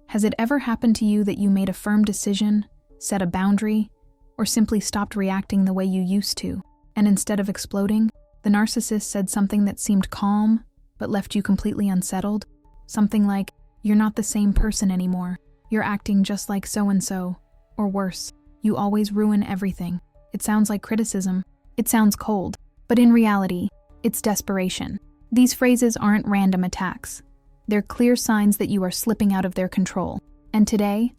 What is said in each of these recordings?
Has it ever happened to you that you made a firm decision, set a boundary, or simply stopped reacting the way you used to, and instead of exploding, the narcissist said something that seemed calm but left you completely unsettled? Something like, "You're not the same person anymore. You're acting just like so-and-so," or worse, "You always ruin everything." It sounds like criticism. It sounds cold. But in reality, it's desperation. These phrases aren't random attacks. They're clear signs that you are slipping out of their control. And today,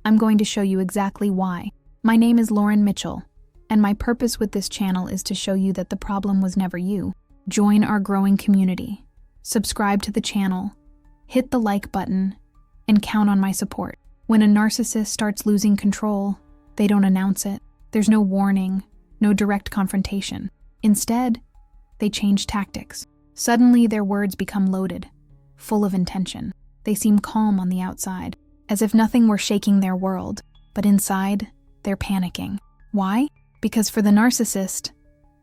I'm going to show you exactly why. My name is Lauren Mitchell, and my purpose with this channel is to show you that the problem was never you. Join our growing community. Subscribe to the channel, hit the like button, and count on my support. When a narcissist starts losing control, they don't announce it. There's no warning, no direct confrontation. Instead, they change tactics. Suddenly, their words become loaded, full of intention. They seem calm on the outside, as if nothing were shaking their world, but inside, they're panicking. Why? Because for the narcissist,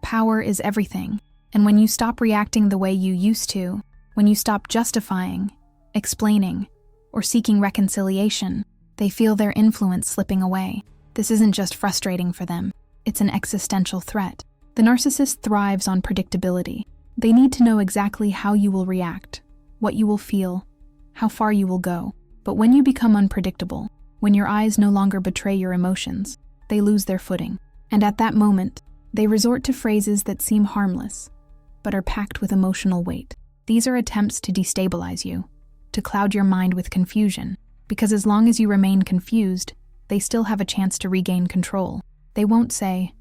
power is everything. And when you stop reacting the way you used to, when you stop justifying, explaining, or seeking reconciliation, they feel their influence slipping away. This isn't just frustrating for them, it's an existential threat. The narcissist thrives on predictability. They need to know exactly how you will react, what you will feel, how far you will go. But when you become unpredictable, when your eyes no longer betray your emotions, they lose their footing. And at that moment, they resort to phrases that seem harmless, but are packed with emotional weight. These are attempts to destabilize you, to cloud your mind with confusion, because as long as you remain confused, they still have a chance to regain control. They won't say,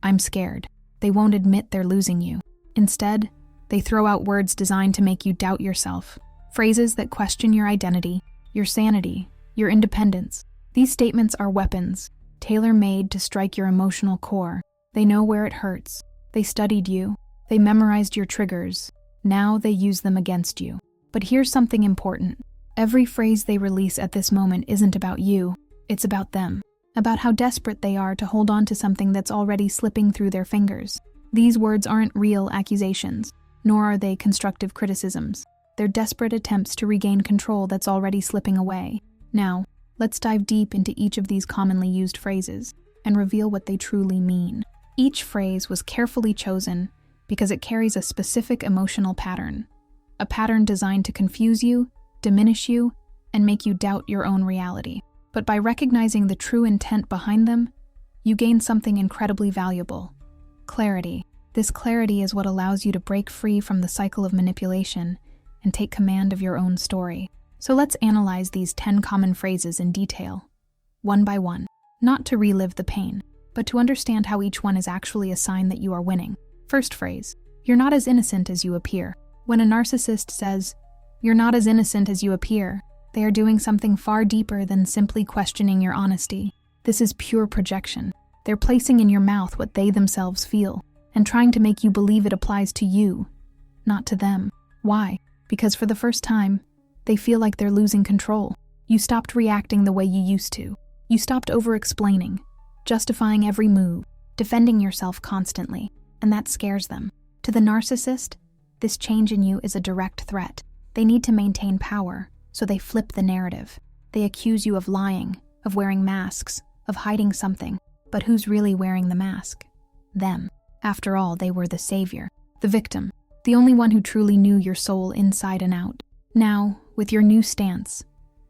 "I'm scared." They won't admit they're losing you. Instead, they throw out words designed to make you doubt yourself, phrases that question your identity, your sanity, your independence. These statements are weapons, tailor-made to strike your emotional core. They know where it hurts. They studied you. They memorized your triggers. Now they use them against you. But here's something important. Every phrase they release at this moment isn't about you. It's about them. About how desperate they are to hold on to something that's already slipping through their fingers. These words aren't real accusations, nor are they constructive criticisms. They're desperate attempts to regain control that's already slipping away. Now, let's dive deep into each of these commonly used phrases and reveal what they truly mean. Each phrase was carefully chosen because it carries a specific emotional pattern, a pattern designed to confuse you, diminish you, and make you doubt your own reality. But by recognizing the true intent behind them, you gain something incredibly valuable: clarity. This clarity is what allows you to break free from the cycle of manipulation and take command of your own story. So let's analyze these 10 common phrases in detail, one by one, not to relive the pain, but to understand how each one is actually a sign that you are winning. First phrase, "You're not as innocent as you appear." When a narcissist says, "You're not as innocent as you appear," they are doing something far deeper than simply questioning your honesty. This is pure projection. They're placing in your mouth what they themselves feel and trying to make you believe it applies to you, not to them. Why? Because for the first time, they feel like they're losing control. You stopped reacting the way you used to. You stopped over-explaining, justifying every move, defending yourself constantly, and that scares them. To the narcissist, this change in you is a direct threat. They need to maintain power, so they flip the narrative. They accuse you of lying, of wearing masks, of hiding something. But who's really wearing the mask? Them. After all, they were the savior, the victim, the only one who truly knew your soul inside and out. Now, with your new stance,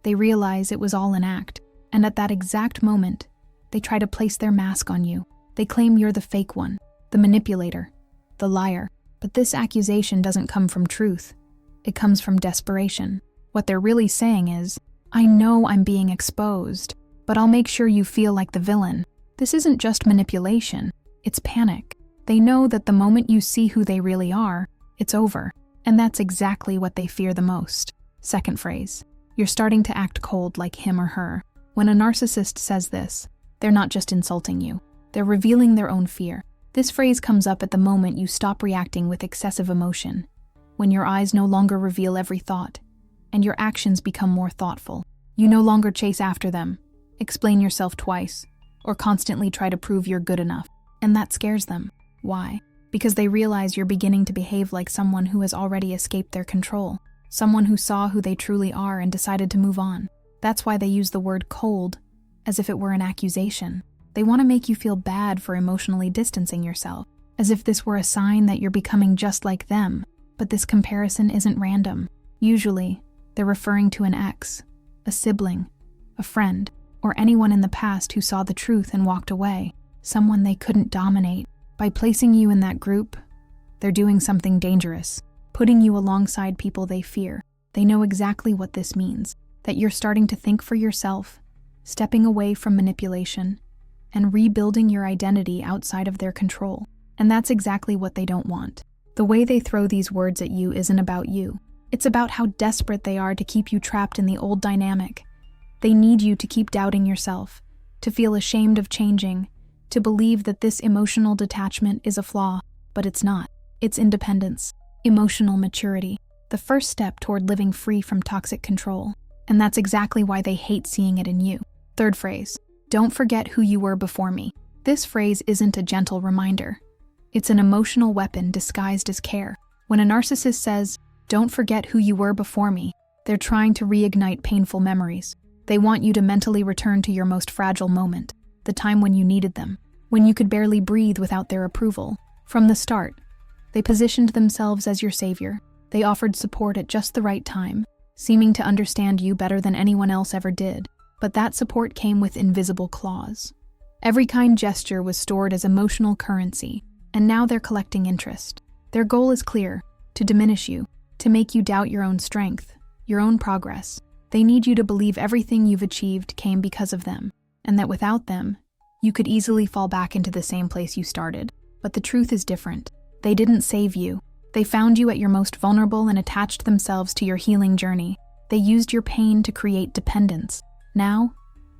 they realize it was all an act, and at that exact moment, they try to place their mask on you. They claim you're the fake one, the manipulator, the liar. But this accusation doesn't come from truth. It comes from desperation. What they're really saying is, "I know I'm being exposed, but I'll make sure you feel like the villain." This isn't just manipulation, it's panic. They know that the moment you see who they really are, it's over. And that's exactly what they fear the most. Second phrase, "You're starting to act cold like him or her." When a narcissist says this, they're not just insulting you, they're revealing their own fear. This phrase comes up at the moment you stop reacting with excessive emotion, when your eyes no longer reveal every thought, and your actions become more thoughtful. You no longer chase after them, explain yourself twice, or constantly try to prove you're good enough. And that scares them. Why? Because they realize you're beginning to behave like someone who has already escaped their control, someone who saw who they truly are and decided to move on. That's why they use the word cold as if it were an accusation. They want to make you feel bad for emotionally distancing yourself, as if this were a sign that you're becoming just like them. But this comparison isn't random. Usually, they're referring to an ex, a sibling, a friend, or anyone in the past who saw the truth and walked away, someone they couldn't dominate. By placing you in that group, they're doing something dangerous, putting you alongside people they fear. They know exactly what this means, that you're starting to think for yourself, stepping away from manipulation, and rebuilding your identity outside of their control. And that's exactly what they don't want. The way they throw these words at you isn't about you. It's about how desperate they are to keep you trapped in the old dynamic. They need you to keep doubting yourself, to feel ashamed of changing, to believe that this emotional detachment is a flaw, but it's not. It's independence, emotional maturity, the first step toward living free from toxic control. And that's exactly why they hate seeing it in you. Third phrase, don't forget who you were before me. This phrase isn't a gentle reminder. It's an emotional weapon disguised as care. When a narcissist says, don't forget who you were before me, they're trying to reignite painful memories. They want you to mentally return to your most fragile moment, the time when you needed them, when you could barely breathe without their approval. From the start, they positioned themselves as your savior. They offered support at just the right time, seeming to understand you better than anyone else ever did. But that support came with invisible claws. Every kind gesture was stored as emotional currency, and now they're collecting interest. Their goal is clear, to diminish you, to make you doubt your own strength, your own progress. They need you to believe everything you've achieved came because of them, and that without them, you could easily fall back into the same place you started. But the truth is different. They didn't save you. They found you at your most vulnerable and attached themselves to your healing journey. They used your pain to create dependence. Now,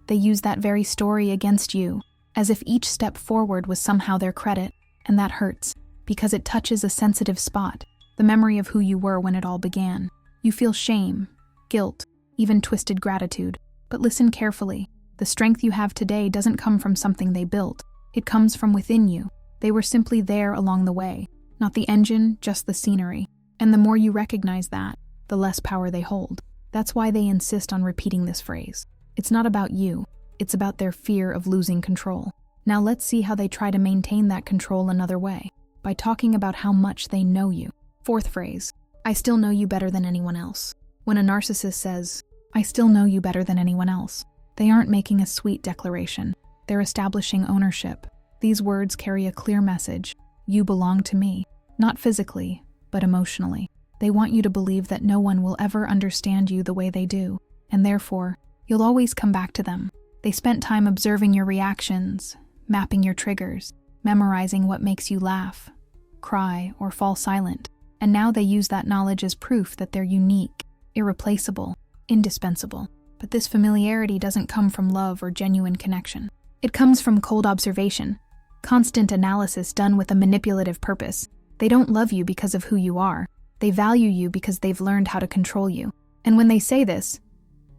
they use that very story against you, as if each step forward was somehow their credit, and that hurts, because it touches a sensitive spot, the memory of who you were when it all began. You feel shame, guilt, even twisted gratitude. But listen carefully. The strength you have today doesn't come from something they built. It comes from within you. They were simply there along the way, not the engine, just the scenery. And the more you recognize that, the less power they hold. That's why they insist on repeating this phrase. It's not about you. It's about their fear of losing control. Now let's see how they try to maintain that control another way, by talking about how much they know you. Fourth phrase, I still know you better than anyone else. When a narcissist says, I still know you better than anyone else, they aren't making a sweet declaration. They're establishing ownership. These words carry a clear message. You belong to me, not physically, but emotionally. They want you to believe that no one will ever understand you the way they do, and therefore, you'll always come back to them. They spent time observing your reactions, mapping your triggers, memorizing what makes you laugh, cry, or fall silent. And now they use that knowledge as proof that they're unique, irreplaceable, indispensable. But this familiarity doesn't come from love or genuine connection. It comes from cold observation, constant analysis done with a manipulative purpose. They don't love you because of who you are. They value you because they've learned how to control you. And when they say this,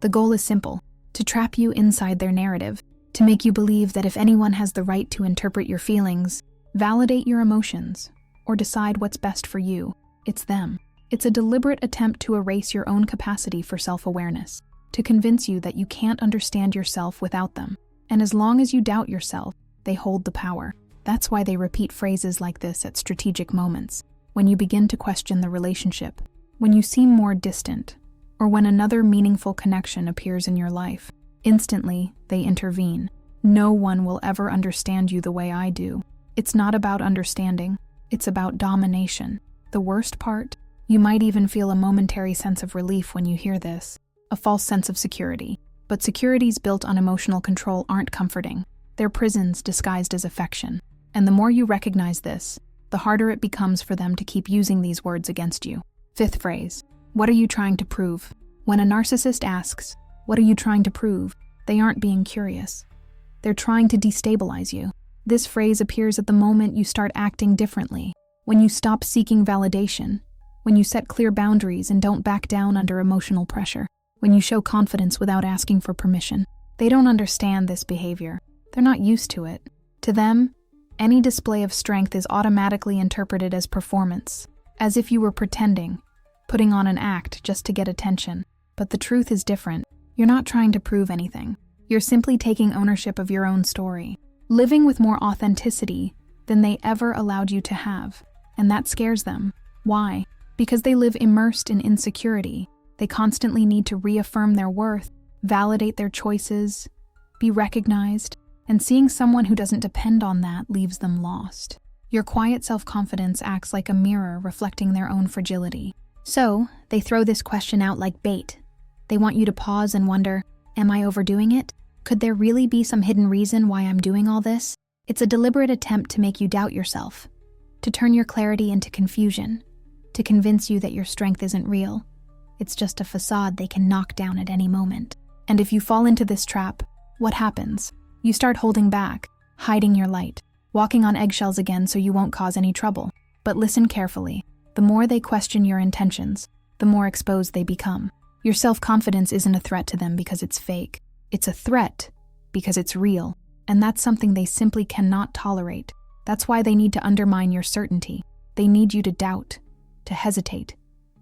the goal is simple: to trap you inside their narrative, to make you believe that if anyone has the right to interpret your feelings, validate your emotions, or decide what's best for you, it's them. It's a deliberate attempt to erase your own capacity for self-awareness, to convince you that you can't understand yourself without them. And as long as you doubt yourself, they hold the power. That's why they repeat phrases like this at strategic moments, when you begin to question the relationship, when you seem more distant, or when another meaningful connection appears in your life. Instantly, they intervene. No one will ever understand you the way I do. It's not about understanding, it's about domination. The worst part? You might even feel a momentary sense of relief when you hear this, a false sense of security. But securities built on emotional control aren't comforting. They're prisons disguised as affection. And the more you recognize this, the harder it becomes for them to keep using these words against you. Fifth phrase, what are you trying to prove? When a narcissist asks, what are you trying to prove? They aren't being curious. They're trying to destabilize you. This phrase appears at the moment you start acting differently, when you stop seeking validation, when you set clear boundaries and don't back down under emotional pressure, when you show confidence without asking for permission. They don't understand this behavior. They're not used to it. To them, any display of strength is automatically interpreted as performance, as if you were pretending, putting on an act just to get attention. But the truth is different. You're not trying to prove anything. You're simply taking ownership of your own story, living with more authenticity than they ever allowed you to have. And that scares them. Why? Because they live immersed in insecurity. They constantly need to reaffirm their worth, validate their choices, be recognized, and seeing someone who doesn't depend on that leaves them lost. Your quiet self-confidence acts like a mirror reflecting their own fragility. So, they throw this question out like bait. They want you to pause and wonder, am I overdoing it? Could there really be some hidden reason why I'm doing all this? It's a deliberate attempt to make you doubt yourself, to turn your clarity into confusion, to convince you that your strength isn't real. It's just a facade they can knock down at any moment. And if you fall into this trap, what happens? You start holding back, hiding your light, walking on eggshells again so you won't cause any trouble. But listen carefully. The more they question your intentions, the more exposed they become. Your self-confidence isn't a threat to them because it's fake. It's a threat because it's real. And that's something they simply cannot tolerate. That's why they need to undermine your certainty. They need you to doubt, to hesitate,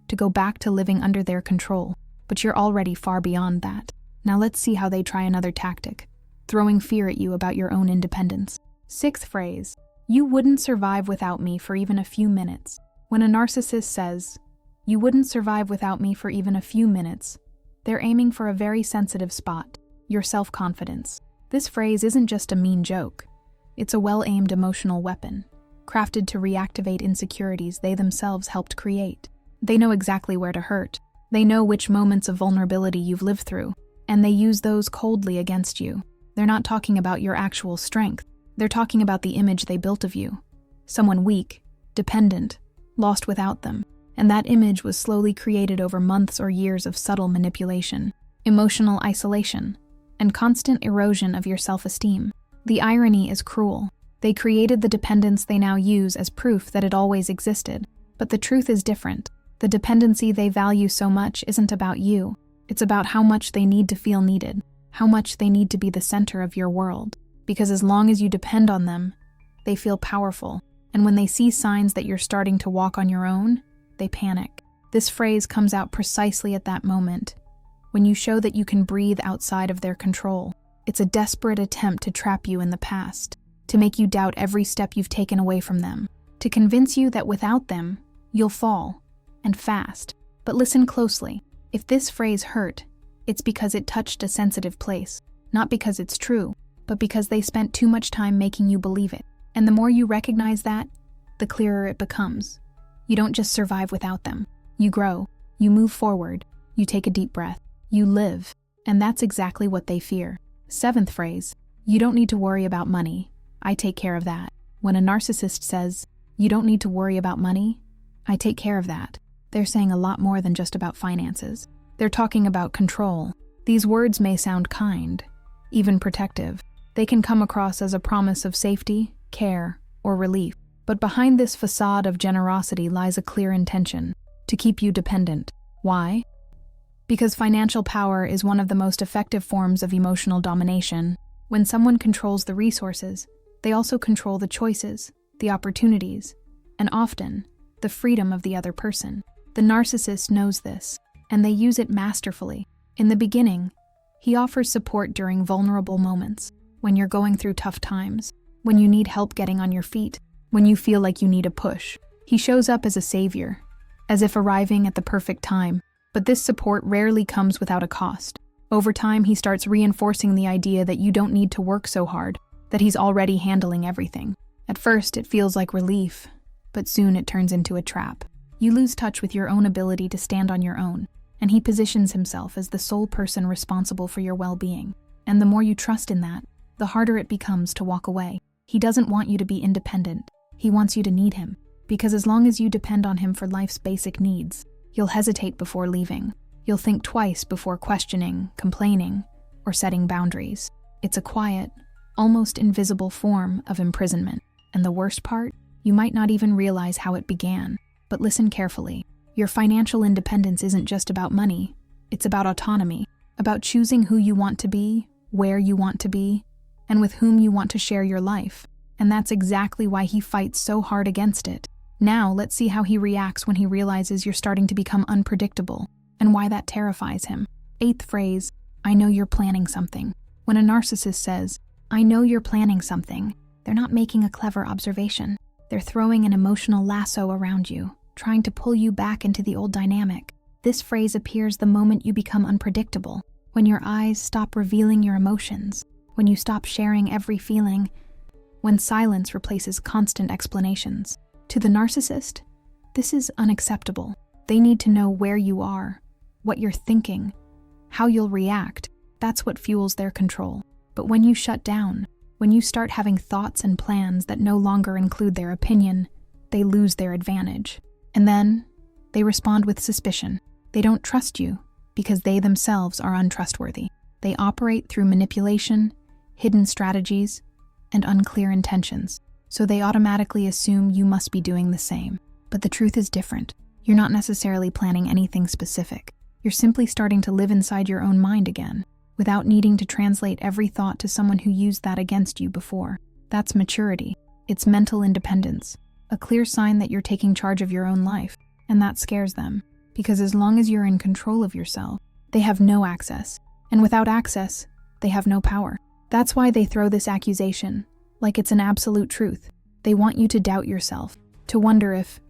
to go back to living under their control. But you're already far beyond that. Now let's see how they try another tactic, throwing fear at you about your own independence. 6th phrase, you wouldn't survive without me for even a few minutes. When a narcissist says, you wouldn't survive without me for even a few minutes, they're aiming for a very sensitive spot, your self-confidence. This phrase isn't just a mean joke. It's a well-aimed emotional weapon, crafted to reactivate insecurities they themselves helped create. They know exactly where to hurt. They know which moments of vulnerability you've lived through, and they use those coldly against you. They're not talking about your actual strength. They're talking about the image they built of you. Someone weak, dependent, lost without them. And that image was slowly created over months or years of subtle manipulation, emotional isolation, and constant erosion of your self-esteem. The irony is cruel. They created the dependence they now use as proof that it always existed. But the truth is different. The dependency they value so much isn't about you. It's about how much they need to feel needed, how much they need to be the center of your world. Because as long as you depend on them, they feel powerful. And when they see signs that you're starting to walk on your own, they panic. This phrase comes out precisely at that moment, when you show that you can breathe outside of their control. It's a desperate attempt to trap you in the past, to make you doubt every step you've taken away from them, to convince you that without them, you'll fall, and fast. But listen closely. If this phrase hurt, it's because it touched a sensitive place, not because it's true, but because they spent too much time making you believe it. And the more you recognize that, the clearer it becomes. You don't just survive without them. You grow, you move forward, you take a deep breath, you live, and that's exactly what they fear. 7th phrase, you don't need to worry about money. I take care of that. When a narcissist says, you don't need to worry about money, I take care of that, they're saying a lot more than just about finances. They're talking about control. These words may sound kind, even protective. They can come across as a promise of safety, care, or relief. But behind this facade of generosity lies a clear intention: to keep you dependent. Why? Because financial power is one of the most effective forms of emotional domination. When someone controls the resources, they also control the choices, the opportunities, and often, the freedom of the other person. The narcissist knows this, and they use it masterfully. In the beginning, he offers support during vulnerable moments, when you're going through tough times, when you need help getting on your feet, when you feel like you need a push. He shows up as a savior, as if arriving at the perfect time. But this support rarely comes without a cost. Over time, he starts reinforcing the idea that you don't need to work so hard, that he's already handling everything. At first, it feels like relief, but soon it turns into a trap. You lose touch with your own ability to stand on your own, and he positions himself as the sole person responsible for your well-being. And the more you trust in that, the harder it becomes to walk away. He doesn't want you to be independent. He wants you to need him, because as long as you depend on him for life's basic needs, you'll hesitate before leaving. You'll think twice before questioning, complaining, or setting boundaries. It's a quiet, almost invisible form of imprisonment. And the worst part, you might not even realize how it began. But listen carefully. Your financial independence isn't just about money. It's about autonomy, about choosing who you want to be, where you want to be, and with whom you want to share your life. And that's exactly why he fights so hard against it. Now, let's see how he reacts when he realizes you're starting to become unpredictable, and why that terrifies him. 8th phrase, I know you're planning something. When a narcissist says, I know you're planning something, they're not making a clever observation. They're throwing an emotional lasso around you, trying to pull you back into the old dynamic. This phrase appears the moment you become unpredictable, when your eyes stop revealing your emotions, when you stop sharing every feeling, when silence replaces constant explanations. To the narcissist, this is unacceptable. They need to know where you are, what you're thinking, how you'll react. That's what fuels their control. But when you shut down, when you start having thoughts and plans that no longer include their opinion, they lose their advantage. And then, they respond with suspicion. They don't trust you because they themselves are untrustworthy. They operate through manipulation, hidden strategies, and unclear intentions. So they automatically assume you must be doing the same. But the truth is different. You're not necessarily planning anything specific. You're simply starting to live inside your own mind again, without needing to translate every thought to someone who used that against you before. That's maturity. It's mental independence, a clear sign that you're taking charge of your own life, and that scares them, because as long as you're in control of yourself, they have no access, and without access, they have no power. That's why they throw this accusation, like it's an absolute truth. They want you to doubt yourself, to wonder if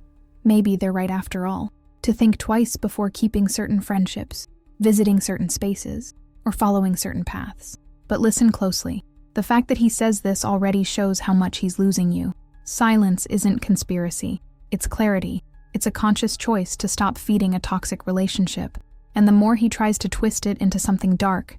maybe they're right after all, to think twice before keeping certain friendships, visiting certain spaces, or following certain paths. But listen closely. The fact that he says this already shows how much he's losing you. Silence isn't conspiracy. It's clarity. It's a conscious choice to stop feeding a toxic relationship. And the more he tries to twist it into something dark,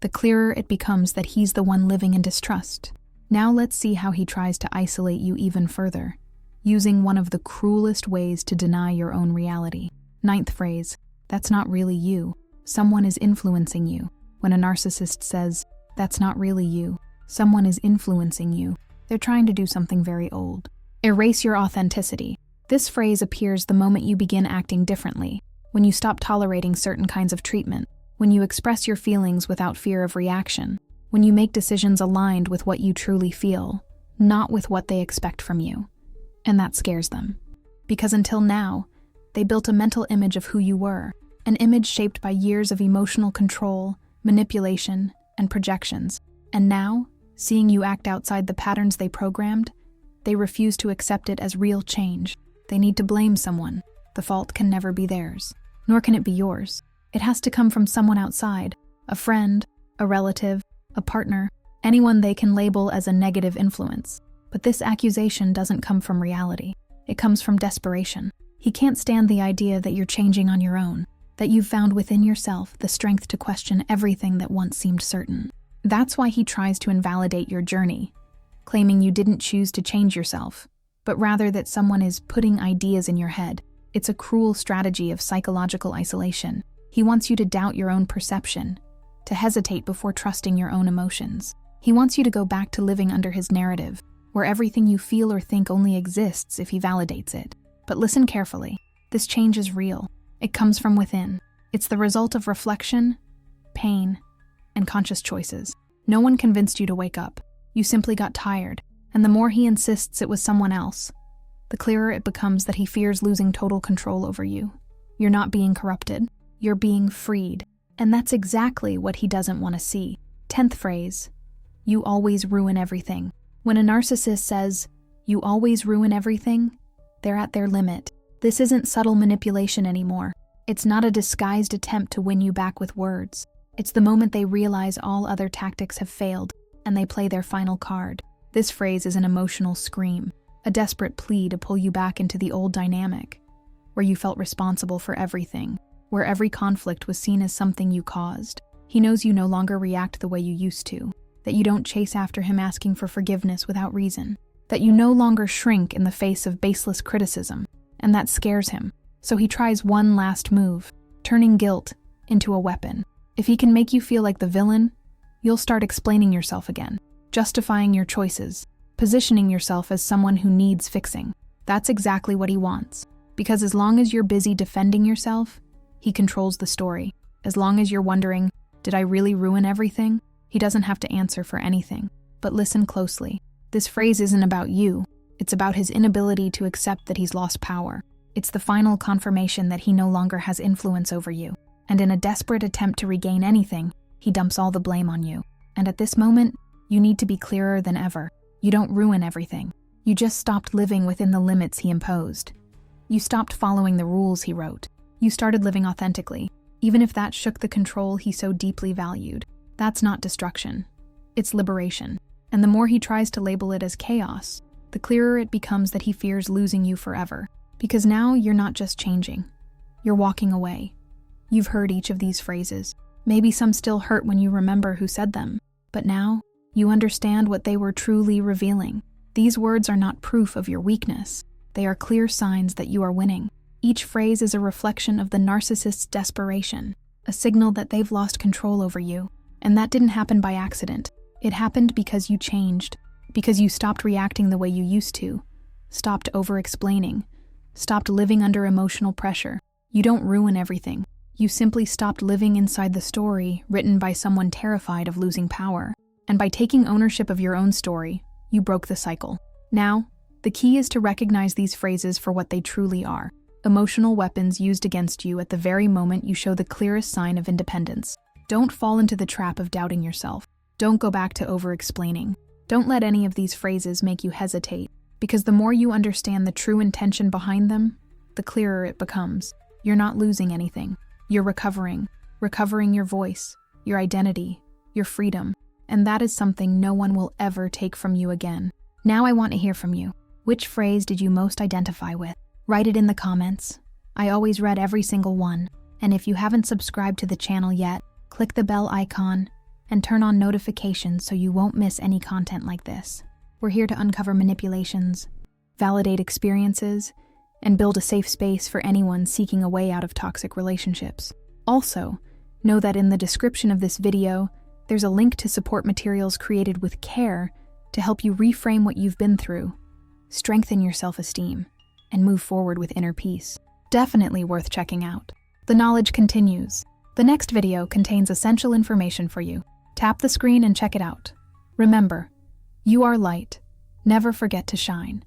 the clearer it becomes that he's the one living in distrust. Now let's see how he tries to isolate you even further, using one of the cruelest ways to deny your own reality. 9th phrase, that's not really you. Someone is influencing you. When a narcissist says, that's not really you, someone is influencing you, they're trying to do something very old. Erase your authenticity. This phrase appears the moment you begin acting differently, when you stop tolerating certain kinds of treatment, when you express your feelings without fear of reaction, when you make decisions aligned with what you truly feel, not with what they expect from you. And that scares them. Because until now, they built a mental image of who you were, an image shaped by years of emotional control, manipulation, and projections. And now, seeing you act outside the patterns they programmed, they refuse to accept it as real change. They need to blame someone. The fault can never be theirs, nor can it be yours. It has to come from someone outside, a friend, a relative, a partner, anyone they can label as a negative influence. But this accusation doesn't come from reality. It comes from desperation. He can't stand the idea that you're changing on your own, that you've found within yourself the strength to question everything that once seemed certain. That's why he tries to invalidate your journey, claiming you didn't choose to change yourself, but rather that someone is putting ideas in your head. It's a cruel strategy of psychological isolation. He wants you to doubt your own perception, to hesitate before trusting your own emotions. He wants you to go back to living under his narrative, where everything you feel or think only exists if he validates it. But listen carefully. This change is real. It comes from within. It's the result of reflection, pain, and conscious choices. No one convinced you to wake up. You simply got tired, and the more he insists it was someone else, the clearer it becomes that he fears losing total control over you. You're not being corrupted. You're being freed. And that's exactly what he doesn't want to see. 10th phrase, you always ruin everything. When a narcissist says, you always ruin everything, they're at their limit. This isn't subtle manipulation anymore. It's not a disguised attempt to win you back with words. It's the moment they realize all other tactics have failed, and they play their final card. This phrase is an emotional scream, a desperate plea to pull you back into the old dynamic, where you felt responsible for everything, where every conflict was seen as something you caused. He knows you no longer react the way you used to, that you don't chase after him asking for forgiveness without reason, that you no longer shrink in the face of baseless criticism, and that scares him. So he tries one last move, turning guilt into a weapon. If he can make you feel like the villain, you'll start explaining yourself again, justifying your choices, positioning yourself as someone who needs fixing. That's exactly what he wants, because as long as you're busy defending yourself, he controls the story. As long as you're wondering, did I really ruin everything? He doesn't have to answer for anything. But listen closely. This phrase isn't about you. It's about his inability to accept that he's lost power. It's the final confirmation that he no longer has influence over you. And in a desperate attempt to regain anything, He dumps all the blame on you. And at this moment, you need to be clearer than ever. You don't ruin everything. You just stopped living within the limits he imposed. You stopped following the rules he wrote. You started living authentically, even if that shook the control he so deeply valued. That's not destruction. It's liberation. And the more he tries to label it as chaos, the clearer it becomes that he fears losing you forever. Because now you're not just changing. You're walking away. You've heard each of these phrases. Maybe some still hurt when you remember who said them. But now, you understand what they were truly revealing. These words are not proof of your weakness. They are clear signs that you are winning. Each phrase is a reflection of the narcissist's desperation, a signal that they've lost control over you. And that didn't happen by accident. It happened because you changed, because you stopped reacting the way you used to, stopped over-explaining, stopped living under emotional pressure. You don't ruin everything. You simply stopped living inside the story written by someone terrified of losing power. And by taking ownership of your own story, you broke the cycle. Now, the key is to recognize these phrases for what they truly are: emotional weapons used against you at the very moment you show the clearest sign of independence. Don't fall into the trap of doubting yourself. Don't go back to over-explaining. Don't let any of these phrases make you hesitate, because the more you understand the true intention behind them, the clearer it becomes. You're not losing anything. You're recovering your voice, your identity, your freedom, and that is something no one will ever take from you again. Now I want to hear from you. Which phrase did you most identify with? Write it in the comments. I always read every single one, and if you haven't subscribed to the channel yet, click the bell icon and turn on notifications so you won't miss any content like this. We're here to uncover manipulations, validate experiences, and build a safe space for anyone seeking a way out of toxic relationships. Also, know that in the description of this video, there's a link to support materials created with care to help you reframe what you've been through, strengthen your self-esteem, and move forward with inner peace. Definitely worth checking out. The knowledge continues. The next video contains essential information for you. Tap the screen and check it out. Remember, you are light. Never forget to shine.